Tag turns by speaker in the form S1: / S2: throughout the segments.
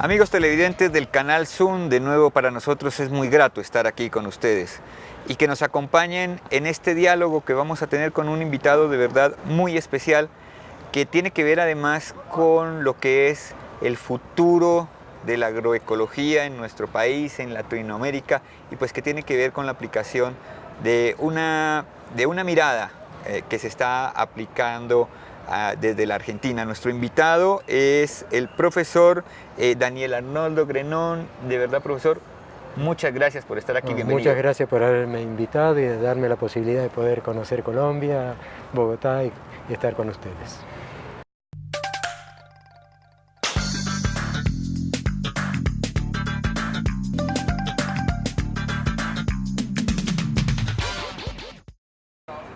S1: Amigos televidentes del canal Zoom, de nuevo para nosotros es muy grato estar aquí con ustedes y que nos acompañen en este diálogo que vamos a tener con un invitado de verdad muy especial que tiene que ver además con lo que es el futuro de la agroecología en nuestro país, en Latinoamérica, y pues que tiene que ver con la aplicación de una mirada que se está aplicando desde la Argentina. Nuestro invitado es el profesor Daniel Arnoldo Grenón. De verdad, profesor, muchas gracias por estar aquí. Bienvenido.
S2: Muchas gracias por haberme invitado y de darme la posibilidad de poder conocer Colombia, Bogotá y estar con ustedes.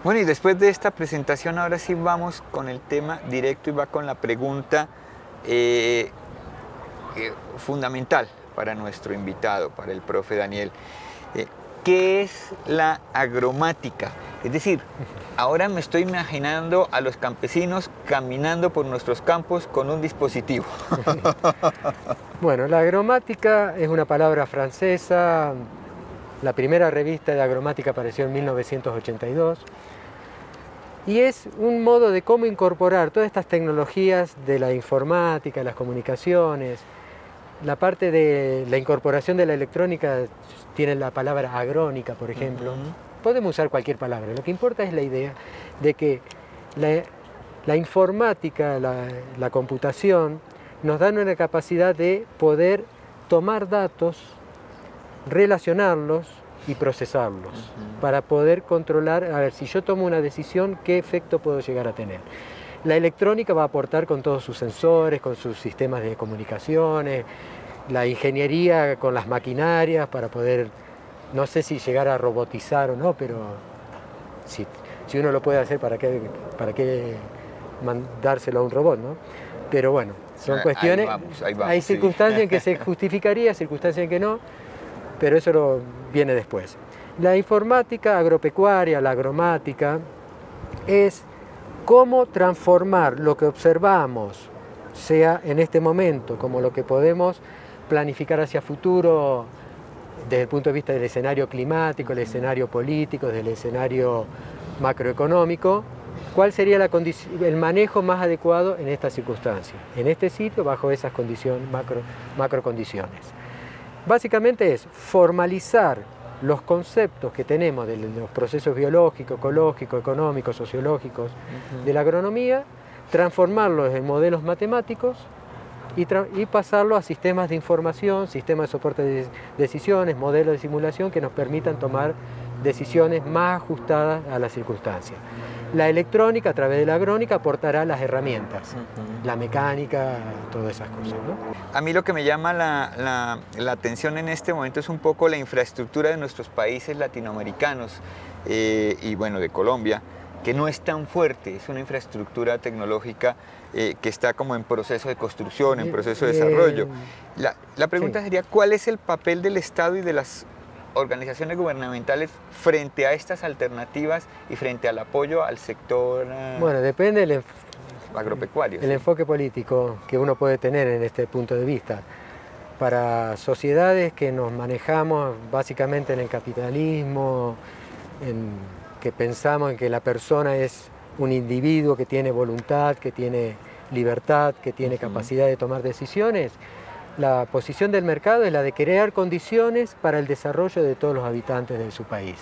S1: Bueno, y después de esta presentación, ahora sí vamos con el tema directo y va con la pregunta fundamental para nuestro invitado, para el profe Daniel. ¿Qué es la agromática? Es decir, ahora me estoy imaginando a los campesinos caminando por nuestros campos con un dispositivo.
S2: Bueno, la agromática es una palabra francesa. La primera revista de agromática apareció en 1982 y es un modo de cómo incorporar todas estas tecnologías de la informática, las comunicaciones. La parte de la incorporación de la electrónica tiene la palabra agrónica, por ejemplo. Podemos usar cualquier palabra, lo que importa es la idea de que la informática, la computación, nos dan una capacidad de poder tomar datos, relacionarlos y procesarlos para poder controlar, a ver, si yo tomo una decisión, ¿qué efecto puedo llegar a tener? La electrónica va a aportar con todos sus sensores, con sus sistemas de comunicaciones, la ingeniería con las maquinarias para poder, no sé si llegar a robotizar o no, pero si uno lo puede hacer, ¿para qué mandárselo a un robot, no? Pero bueno, son cuestiones,
S1: ahí vamos,
S2: hay circunstancias en que se justificaría, circunstancias en que no, pero eso viene después. La informática agropecuaria, la agromática, es cómo transformar lo que observamos, sea en este momento, como lo que podemos planificar hacia futuro desde el punto de vista del escenario climático, el escenario político, del escenario macroeconómico, cuál sería el manejo más adecuado en estas circunstancias, en este sitio, bajo esas condiciones, macrocondiciones. Básicamente es formalizar los conceptos que tenemos de los procesos biológicos, ecológicos, económicos, sociológicos de la agronomía, transformarlos en modelos matemáticos y pasarlo a sistemas de información, sistemas de soporte de decisiones, modelos de simulación que nos permitan tomar decisiones más ajustadas a las circunstancias. La electrónica, a través de la agrónica, aportará las herramientas, la mecánica, todas esas cosas, ¿no?
S1: A mí lo que me llama la atención en este momento es un poco la infraestructura de nuestros países latinoamericanos y bueno, de Colombia, que no es tan fuerte, es una infraestructura tecnológica que está como en proceso de construcción, en proceso de desarrollo. La pregunta sería, ¿cuál es el papel del Estado y de las organizaciones gubernamentales frente a estas alternativas y frente al apoyo al sector
S2: bueno, depende del
S1: agropecuario?
S2: El enfoque político que uno puede tener en este punto de vista. Para sociedades que nos manejamos básicamente en el capitalismo, que pensamos en que la persona es un individuo que tiene voluntad, que tiene libertad, que tiene capacidad de tomar decisiones, la posición del mercado es la de crear condiciones para el desarrollo de todos los habitantes de su país.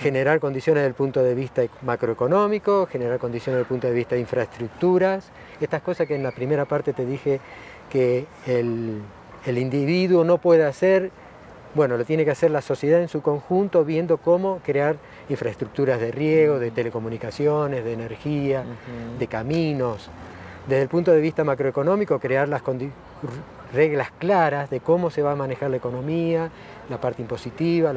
S2: Generar condiciones desde el punto de vista macroeconómico, generar condiciones desde el punto de vista de infraestructuras, estas cosas que en la primera parte te dije que el individuo no puede hacer, bueno, lo tiene que hacer la sociedad en su conjunto, viendo cómo crear infraestructuras de riego, de telecomunicaciones, de energía, de caminos. Desde el punto de vista macroeconómico, crear las reglas claras de cómo se va a manejar la economía, la parte impositiva,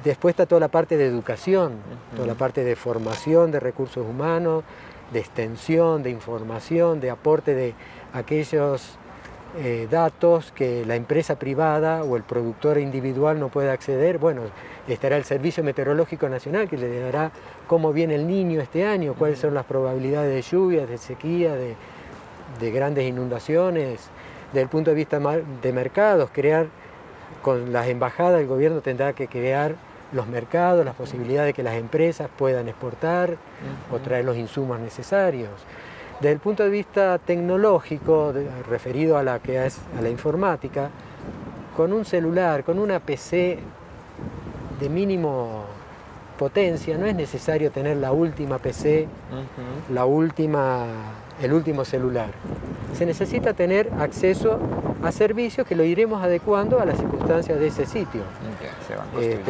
S2: después está toda la parte de educación, toda la parte de formación de recursos humanos, de extensión, de información, de aporte de aquellos datos que la empresa privada o el productor individual no puede acceder. Bueno, estará el Servicio Meteorológico Nacional que le dará cómo viene el Niño este año, cuáles son las probabilidades de lluvias, de sequía, de grandes inundaciones. Desde el punto de vista de mercados, con las embajadas, el gobierno tendrá que crear los mercados, las posibilidades de que las empresas puedan exportar o traer los insumos necesarios. Desde el punto de vista tecnológico, referido a la informática, con un celular, con una PC de mínimo potencia, no es necesario tener la última PC, el último celular. Se necesita tener acceso a servicios que lo iremos adecuando a las circunstancias de ese sitio.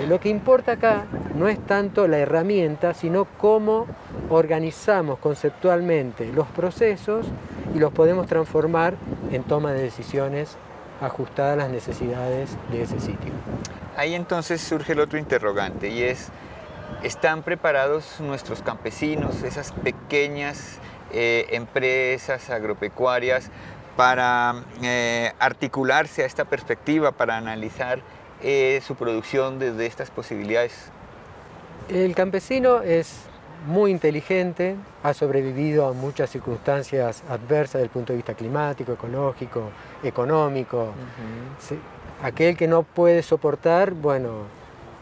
S2: Lo que importa acá no es tanto la herramienta, sino cómo organizamos conceptualmente los procesos y los podemos transformar en toma de decisiones ajustadas a las necesidades de ese sitio.
S1: Ahí entonces surge el otro interrogante y es, ¿están preparados nuestros campesinos, esas pequeñas empresas agropecuarias, para articularse a esta perspectiva, para analizar su producción desde estas posibilidades?
S2: El campesino es muy inteligente, ha sobrevivido a muchas circunstancias adversas desde el punto de vista climático, ecológico, económico. Aquel que no puede soportar, bueno,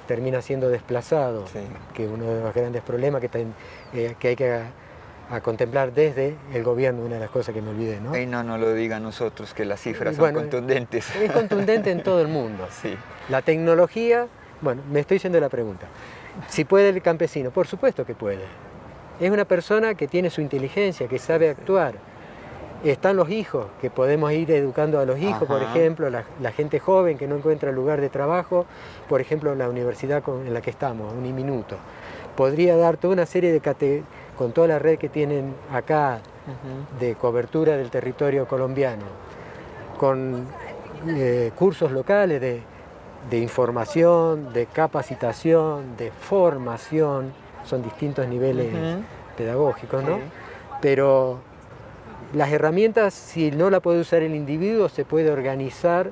S2: termina siendo desplazado, que es uno de los grandes problemas que hay que contemplar desde el gobierno, una de las cosas que me olvidé, ¿no?
S1: Y no lo digan nosotros, que las cifras son contundentes.
S2: Es contundente en todo el mundo.
S1: Sí.
S2: La tecnología, bueno, me estoy yendo la pregunta. Si puede el campesino, por supuesto que puede. Es una persona que tiene su inteligencia, que sabe actuar. Están los hijos, que podemos ir educando a los hijos, por ejemplo, la gente joven que no encuentra lugar de trabajo, por ejemplo, la universidad en la que estamos, Uniminuto. Podría dar toda una serie de con toda la red que tienen acá de cobertura del territorio colombiano, con cursos locales de información, de capacitación, de formación, son distintos niveles pedagógicos, ¿no? Pero las herramientas, si no la puede usar el individuo, se puede organizar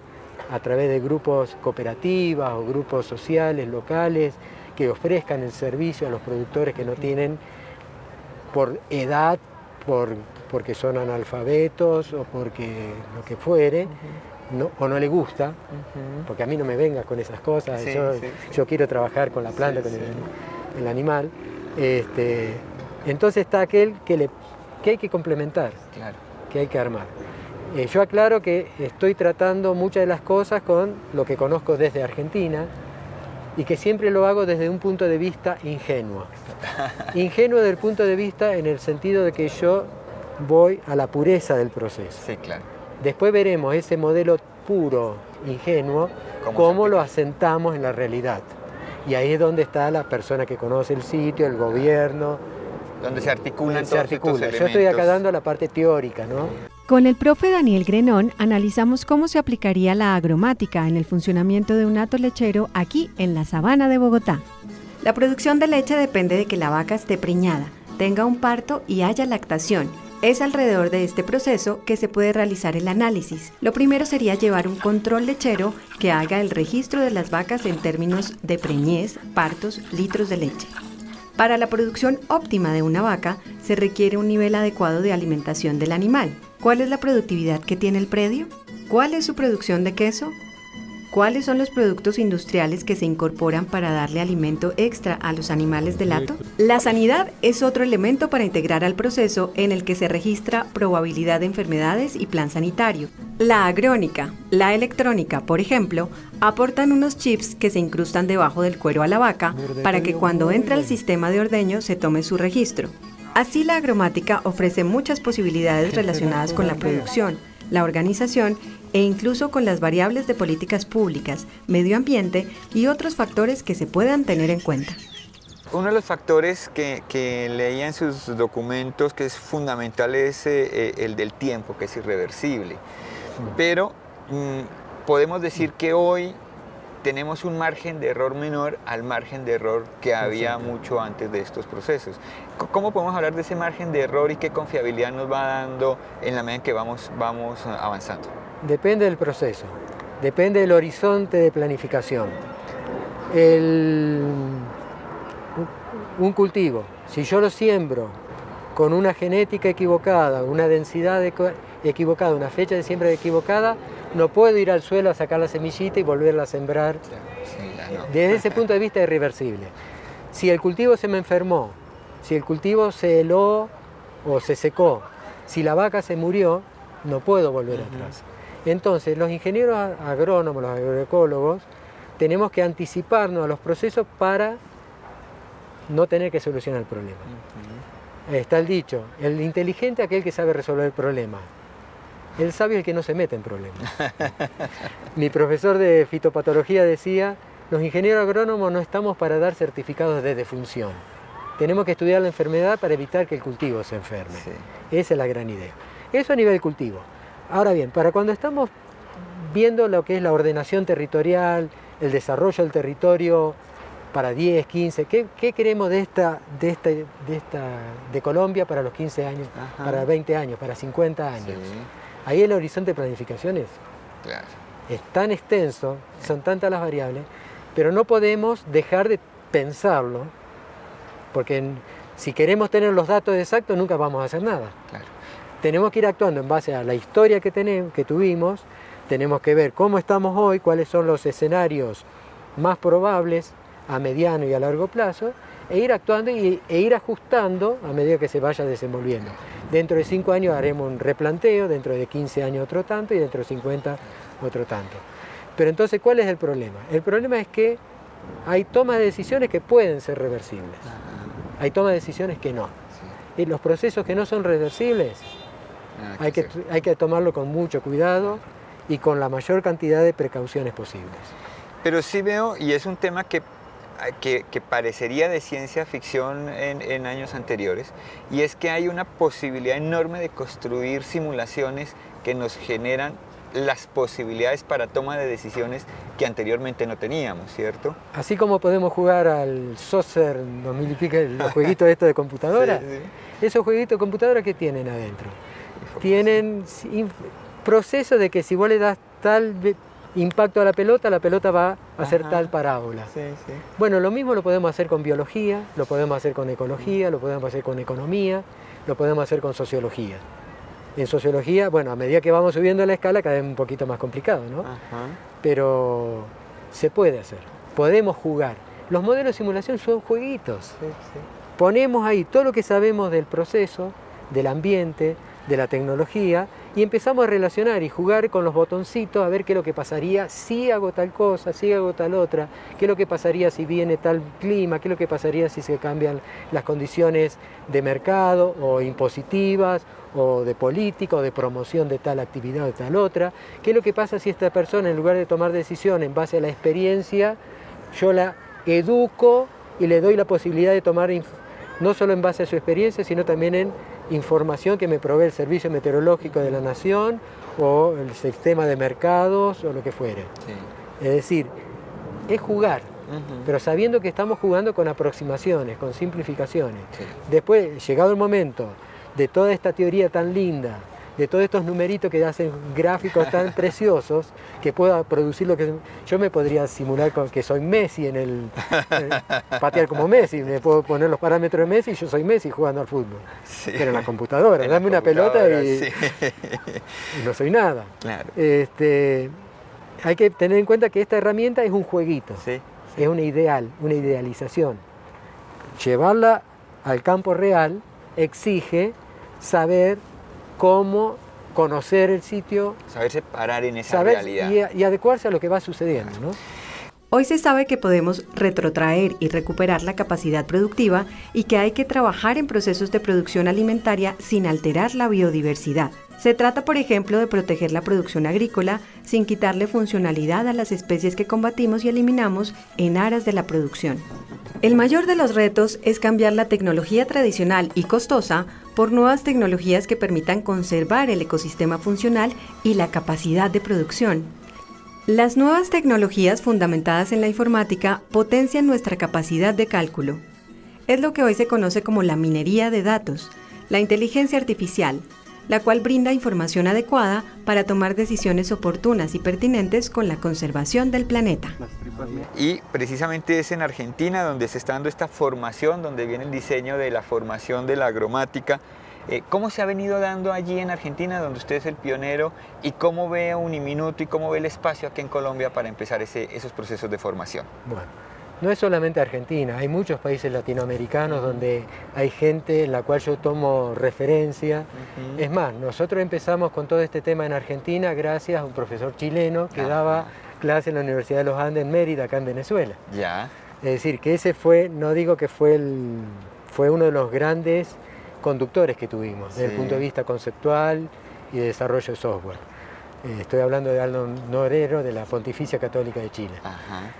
S2: a través de grupos cooperativas o grupos sociales, locales, que ofrezcan el servicio a los productores que no tienen por edad, porque son analfabetos o porque lo que fuere, o no le gusta, porque a mí no me venga con esas cosas, yo quiero trabajar con la planta, con el animal. Entonces está aquel que hay que complementar, que hay que armar. Yo aclaro que estoy tratando muchas de las cosas con lo que conozco desde Argentina y que siempre lo hago desde un punto de vista ingenuo. Ingenuo desde el punto de vista en el sentido de que yo voy a la pureza del proceso.
S1: Sí, claro.
S2: Después veremos ese modelo puro, ingenuo, cómo lo asentamos en la realidad. Y ahí es donde está la persona que conoce el sitio, el gobierno.
S1: Donde se articulan todos estos elementos.
S2: Yo estoy acá dando la parte teórica, ¿no?
S3: Con el profe Daniel Grenón analizamos cómo se aplicaría la agromática en el funcionamiento de un hato lechero aquí en la sabana de Bogotá. La producción de leche depende de que la vaca esté preñada, tenga un parto y haya lactación. Es alrededor de este proceso que se puede realizar el análisis. Lo primero sería llevar un control lechero que haga el registro de las vacas en términos de preñez, partos, litros de leche. Para la producción óptima de una vaca se requiere un nivel adecuado de alimentación del animal. ¿Cuál es la productividad que tiene el predio? ¿Cuál es su producción de queso? ¿Cuáles son los productos industriales que se incorporan para darle alimento extra a los animales del hato? La sanidad es otro elemento para integrar al proceso en el que se registra probabilidad de enfermedades y plan sanitario. La agrónica, la electrónica, por ejemplo, aportan unos chips que se incrustan debajo del cuero a la vaca para que cuando entra al sistema de ordeño se tome su registro. Así la agromática ofrece muchas posibilidades relacionadas con la producción, la organización e incluso con las variables de políticas públicas, medio ambiente y otros factores que se puedan tener en cuenta.
S1: Uno de los factores que leía en sus documentos que es fundamental es el del tiempo, que es irreversible. Pero podemos decir que hoy tenemos un margen de error menor al margen de error que había mucho antes de estos procesos. ¿Cómo podemos hablar de ese margen de error y qué confiabilidad nos va dando en la medida en que vamos avanzando?
S2: Depende del proceso, depende del horizonte de planificación. Un cultivo, si yo lo siembro con una genética equivocada, una densidad equivocada, una fecha de siembra equivocada, no puedo ir al suelo a sacar la semillita y volverla a sembrar.
S1: Sí, ya no.
S2: Desde ese punto de vista es irreversible. Si el cultivo se me enfermó, si el cultivo se heló o se secó, si la vaca se murió, no puedo volver atrás. Entonces, los ingenieros agrónomos, los agroecólogos, tenemos que anticiparnos a los procesos para no tener que solucionar el problema. Está el dicho, el inteligente es aquel que sabe resolver el problema. El sabio es el que no se mete en problemas. Mi profesor de fitopatología decía, los ingenieros agrónomos no estamos para dar certificados de defunción. Tenemos que estudiar la enfermedad para evitar que el cultivo se enferme.
S1: Sí.
S2: Esa es la gran idea. Eso a nivel cultivo. Ahora bien, para cuando estamos viendo lo que es la ordenación territorial, el desarrollo del territorio para 10, 15, ¿qué queremos de Colombia para los 15 años, para 20 años, para 50 años?
S1: Sí.
S2: Ahí el horizonte de planificación
S1: Claro.
S2: es tan extenso, son tantas las variables, pero no podemos dejar de pensarlo, porque si queremos tener los datos exactos nunca vamos a hacer nada.
S1: Claro.
S2: Tenemos que ir actuando en base a la historia que tuvimos, tenemos que ver cómo estamos hoy, cuáles son los escenarios más probables a mediano y a largo plazo, e ir actuando e ir ajustando a medida que se vaya desenvolviendo. Dentro de 5 años haremos un replanteo, dentro de 15 años otro tanto y dentro de 50 otro tanto. Pero entonces, ¿cuál es el problema? El problema es que hay tomas de decisiones que pueden ser reversibles, hay tomas de decisiones que no.
S1: Sí.
S2: Y los procesos que no son reversibles hay que tomarlo con mucho cuidado y con la mayor cantidad de precauciones posibles.
S1: Pero sí veo, y es un tema que parecería de ciencia ficción en años anteriores, y es que hay una posibilidad enorme de construir simulaciones que nos generan las posibilidades para toma de decisiones que anteriormente no teníamos, ¿cierto?
S2: Así como podemos jugar al Soccer 2000 y pico, los jueguitos estos de computadora,
S1: Sí.
S2: esos jueguitos de computadora, ¿qué tienen adentro? Tienen procesos de que si vos le das tal impacto a la pelota va a hacer tal parábola.
S1: Sí, sí.
S2: Bueno, lo mismo lo podemos hacer con biología, lo podemos hacer con ecología, lo podemos hacer con economía, lo podemos hacer con sociología. En sociología, bueno, a medida que vamos subiendo la escala cada vez es un poquito más complicado, ¿no? Pero se puede hacer, podemos jugar. Los modelos de simulación son jueguitos.
S1: Sí, sí.
S2: Ponemos ahí todo lo que sabemos del proceso, del ambiente, de la tecnología, y empezamos a relacionar y jugar con los botoncitos a ver qué es lo que pasaría si hago tal cosa, si hago tal otra, qué es lo que pasaría si viene tal clima, qué es lo que pasaría si se cambian las condiciones de mercado o impositivas o de política o de promoción de tal actividad o de tal otra, qué es lo que pasa si esta persona en lugar de tomar decisión en base a la experiencia, yo la educo y le doy la posibilidad de tomar no solo en base a su experiencia, sino también en información que me provee el Servicio Meteorológico de la Nación o el sistema de mercados o lo que fuere.
S1: Sí.
S2: Es decir, es jugar, pero sabiendo que estamos jugando con aproximaciones, con simplificaciones.
S1: Sí.
S2: Después, llegado el momento de toda esta teoría tan linda, de todos estos numeritos que hacen gráficos tan preciosos, que pueda producir lo que... Yo me podría simular con que soy Messi patear como Messi, me puedo poner los parámetros de Messi y yo soy Messi jugando al fútbol.
S1: Sí.
S2: Pero en la computadora, dame una pelota y no soy nada.
S1: Claro.
S2: Hay que tener en cuenta que esta herramienta es un jueguito,
S1: Sí.
S2: es una idealización. Llevarla al campo real exige saber cómo conocer el sitio,
S1: Saber separar en esa
S2: saber
S1: realidad.
S2: y adecuarse a lo que va sucediendo, ¿no?
S3: Hoy se sabe que podemos retrotraer y recuperar la capacidad productiva y que hay que trabajar en procesos de producción alimentaria sin alterar la biodiversidad. Se trata, por ejemplo, de proteger la producción agrícola sin quitarle funcionalidad a las especies que combatimos y eliminamos en aras de la producción. El mayor de los retos es cambiar la tecnología tradicional y costosa por nuevas tecnologías que permitan conservar el ecosistema funcional y la capacidad de producción. Las nuevas tecnologías fundamentadas en la informática potencian nuestra capacidad de cálculo. Es lo que hoy se conoce como la minería de datos, la inteligencia artificial, la cual brinda información adecuada para tomar decisiones oportunas y pertinentes con la conservación del planeta.
S1: Y precisamente es en Argentina donde se está dando esta formación, donde viene el diseño de la formación de la agromática ¿Cómo se ha venido dando allí en Argentina, donde usted es el pionero, y cómo ve a Uniminuto y cómo ve el espacio aquí en Colombia para empezar esos procesos de formación?
S2: Bueno, no es solamente Argentina, hay muchos países latinoamericanos donde hay gente en la cual yo tomo referencia. Es más, nosotros empezamos con todo este tema en Argentina gracias a un profesor chileno que daba clase en la Universidad de los Andes en Mérida, acá en Venezuela.
S1: Ya.
S2: Es decir, que ese fue, no digo que fue uno de los grandes conductores que tuvimos, desde el punto de vista conceptual y de desarrollo de software. Estoy hablando de Aldo Norero, de la Pontificia Católica de Chile.
S1: Ajá.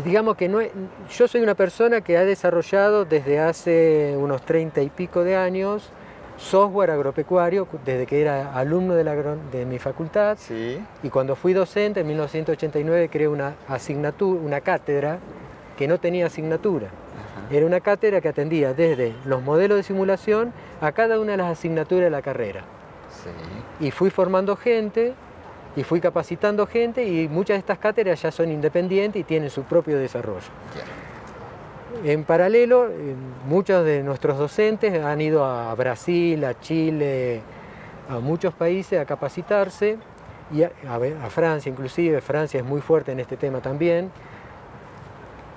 S2: Digamos que yo soy una persona que ha desarrollado desde hace unos 30 y pico de años software agropecuario, desde que era alumno de mi facultad.
S1: Sí.
S2: Y cuando fui docente en 1989 creé una cátedra que no tenía asignatura. Ajá. Era una cátedra que atendía desde los modelos de simulación a cada una de las asignaturas de la carrera. Sí. Y fui formando gente y fui capacitando gente, y muchas de estas cátedras ya son independientes y tienen su propio desarrollo. Yeah. En paralelo, muchos de nuestros docentes han ido a Brasil, a Chile, a muchos países a capacitarse, y a Francia inclusive. Francia es muy fuerte en este tema también.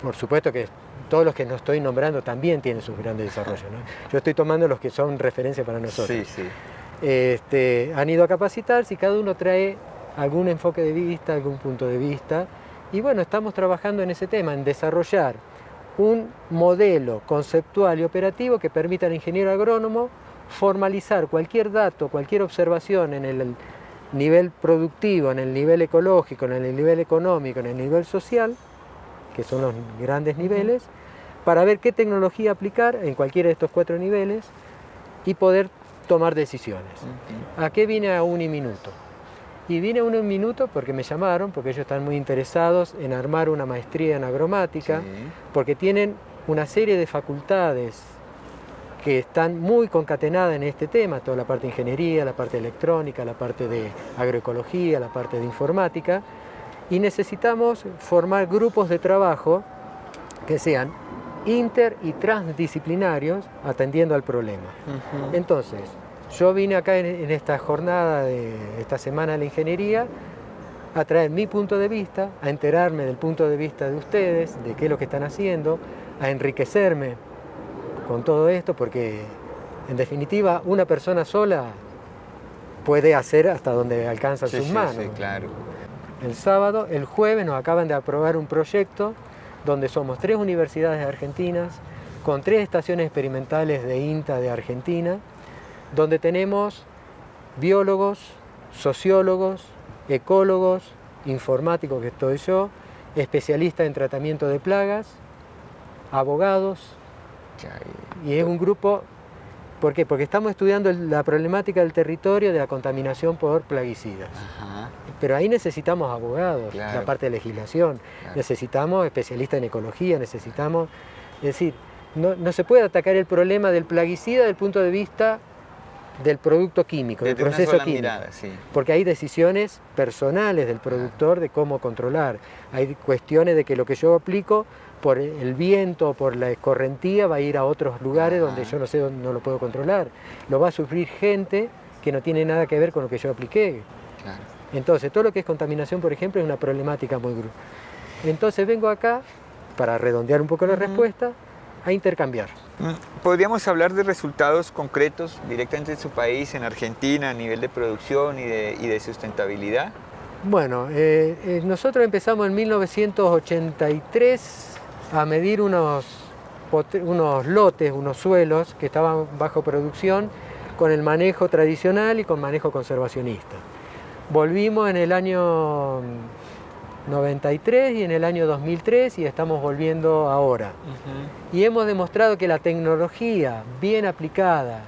S2: Por supuesto que todos los que no estoy nombrando también tienen sus grandes desarrollos, ¿no? Yo estoy tomando los que son referencia para nosotros.
S1: Sí, sí.
S2: Han ido a capacitarse y cada uno trae algún enfoque de vista, algún punto de vista. Y bueno, estamos trabajando en ese tema, en desarrollar un modelo conceptual y operativo que permita al ingeniero agrónomo formalizar cualquier dato, cualquier observación en el nivel productivo, en el nivel ecológico, en el nivel económico, en el nivel social, que son los grandes niveles, para ver qué tecnología aplicar en cualquiera de estos 4 niveles y poder tomar decisiones. ¿A qué vine a Uniminuto? Y vine a Uniminuto porque me llamaron, porque ellos están muy interesados en armar una maestría en agromática, sí, porque tienen una serie de facultades que están muy concatenadas en este tema, toda la parte de ingeniería, la parte electrónica, la parte de agroecología, la parte de informática, y necesitamos formar grupos de trabajo que sean inter y transdisciplinarios atendiendo al problema. Entonces, yo vine acá en esta jornada de esta semana de la ingeniería a traer mi punto de vista, a enterarme del punto de vista de ustedes, de qué es lo que están haciendo, a enriquecerme con todo esto, porque en definitiva una persona sola puede hacer hasta donde alcanzan sus manos.
S1: Sí, claro.
S2: El jueves nos acaban de aprobar un proyecto donde somos 3 universidades argentinas, con 3 estaciones experimentales de INTA de Argentina, donde tenemos biólogos, sociólogos, ecólogos, informáticos, que estoy yo, especialistas en tratamiento de plagas, abogados, y es un grupo. ¿Por qué? Porque estamos estudiando la problemática del territorio de la contaminación por plaguicidas. Ajá. Pero ahí necesitamos abogados, claro, la parte de legislación, claro, necesitamos especialistas en ecología, necesitamos. Es decir, no se puede atacar el problema del plaguicida desde el punto de vista del producto químico, del proceso químico. Mirada, sí. Porque hay decisiones personales del productor de cómo controlar. Hay cuestiones de que lo que yo aplico por el viento o por la escorrentía va a ir a otros lugares donde yo no sé, no lo puedo controlar. Lo va a sufrir gente que no tiene nada que ver con lo que yo apliqué. Claro. Entonces, todo lo que es contaminación, por ejemplo, es una problemática muy grande. Entonces vengo acá, para redondear un poco la respuesta, a intercambiar.
S1: ¿Podríamos hablar de resultados concretos directamente en su país, en Argentina, a nivel de producción y de sustentabilidad?
S2: Bueno, nosotros empezamos en 1983 a medir unos lotes, unos suelos que estaban bajo producción con el manejo tradicional y con manejo conservacionista. Volvimos en el año 93 y en el año 2003 y estamos volviendo ahora. Y hemos demostrado que la tecnología bien aplicada,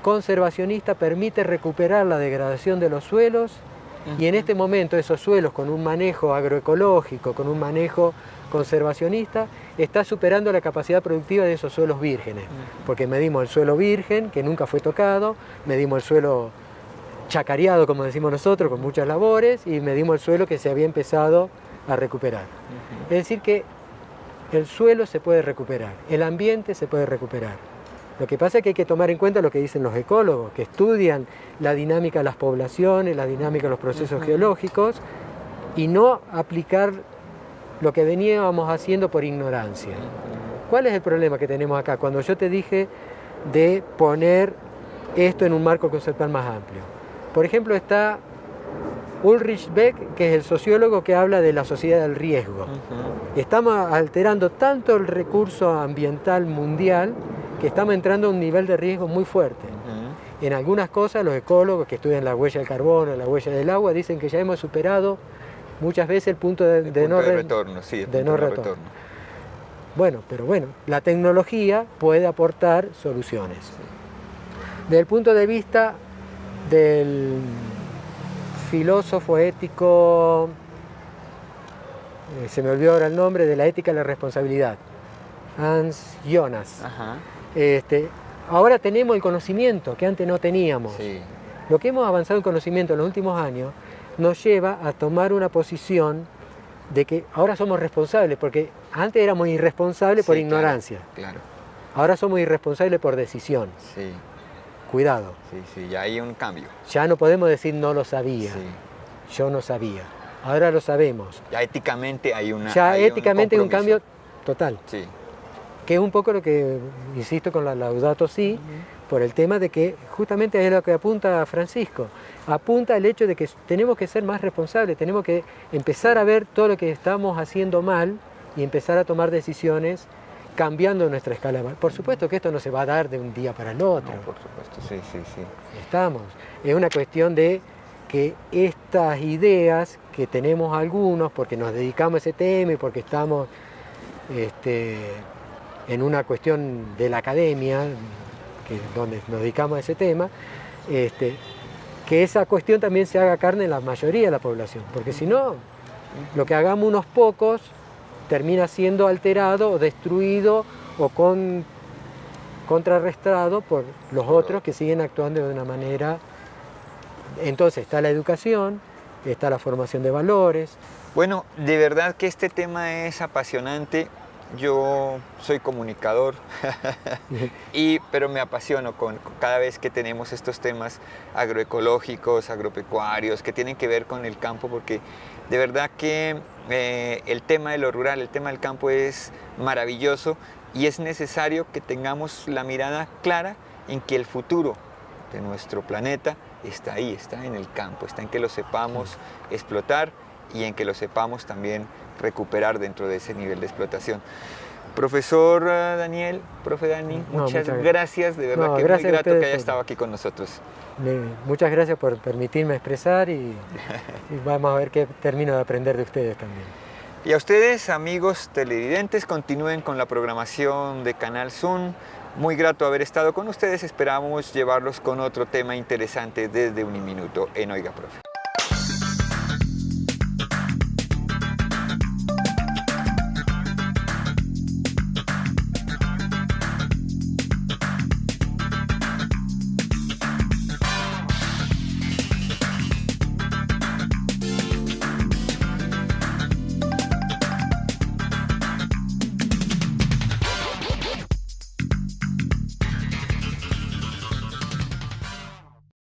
S2: conservacionista, permite recuperar la degradación de los suelos, y en este momento esos suelos con un manejo agroecológico, con un manejo conservacionista, está superando la capacidad productiva de esos suelos vírgenes, porque medimos el suelo virgen, que nunca fue tocado, medimos el suelo chacareado, como decimos nosotros, con muchas labores, y medimos el suelo que se había empezado a recuperar. Es decir que el suelo se puede recuperar, el ambiente se puede recuperar. Lo que pasa es que hay que tomar en cuenta lo que dicen los ecólogos, que estudian la dinámica de las poblaciones, la dinámica de los procesos geológicos, y no aplicar lo que veníamos haciendo por ignorancia. ¿Cuál es el problema que tenemos acá? Cuando yo te dije de poner esto en un marco conceptual más amplio. Por ejemplo, está Ulrich Beck, que es el sociólogo que habla de la sociedad del riesgo. Estamos alterando tanto el recurso ambiental mundial que estamos entrando a un nivel de riesgo muy fuerte. En algunas cosas, los ecólogos que estudian la huella del carbono, la huella del agua, dicen que ya hemos superado muchas veces el punto de no retorno. Bueno, pero bueno, la tecnología puede aportar soluciones. Desde el punto de vista del filósofo ético, se me olvidó ahora el nombre, de la ética de la responsabilidad, Hans Jonas. Ahora tenemos el conocimiento que antes no teníamos.
S1: Sí.
S2: Lo que hemos avanzado en conocimiento en los últimos años nos lleva a tomar una posición de que ahora somos responsables, porque antes éramos irresponsables por ignorancia.
S1: Claro.
S2: Ahora somos irresponsables por decisión.
S1: Sí.
S2: Cuidado.
S1: Sí, ya hay un cambio.
S2: Ya no podemos decir no lo sabía.
S1: Sí.
S2: Yo no sabía. Ahora lo sabemos.
S1: Ya éticamente hay una.
S2: Ya éticamente hay un cambio total.
S1: Sí.
S2: Que es un poco lo que insisto con la Laudato Si, por el tema de que justamente es lo que apunta Francisco. Apunta al hecho de que tenemos que ser más responsables, tenemos que empezar a ver todo lo que estamos haciendo mal y empezar a tomar decisiones cambiando nuestra escala. Por supuesto que esto no se va a dar de un día para el otro.
S1: No, por supuesto, sí.
S2: Estamos. Es una cuestión de que estas ideas que tenemos algunos, porque nos dedicamos a ese tema y porque estamos en una cuestión de la academia, donde nos dedicamos a ese tema, que esa cuestión también se haga carne en la mayoría de la población, porque si no, lo que hagamos unos pocos termina siendo alterado o destruido o contrarrestado por los otros que siguen actuando de una manera. Entonces está la educación, está la formación de valores.
S1: Bueno, de verdad que este tema es apasionante. Yo soy comunicador, pero me apasiono con cada vez que tenemos estos temas agroecológicos, agropecuarios, que tienen que ver con el campo, porque de verdad que el tema de lo rural, el tema del campo es maravilloso y es necesario que tengamos la mirada clara en que el futuro de nuestro planeta está ahí, está en el campo, está en que lo sepamos explotar y en que lo sepamos también recuperar dentro de ese nivel de explotación. Profesor Daniel, profe Dani, muchas gracias, de verdad que es muy grato que haya estado aquí con nosotros.
S2: Muchas gracias por permitirme expresar y vamos a ver qué termino de aprender de ustedes también.
S1: Y a ustedes, amigos televidentes, continúen con la programación de Canal Sun. Muy grato haber estado con ustedes, esperamos llevarlos con otro tema interesante desde Uniminuto en Oiga Profe.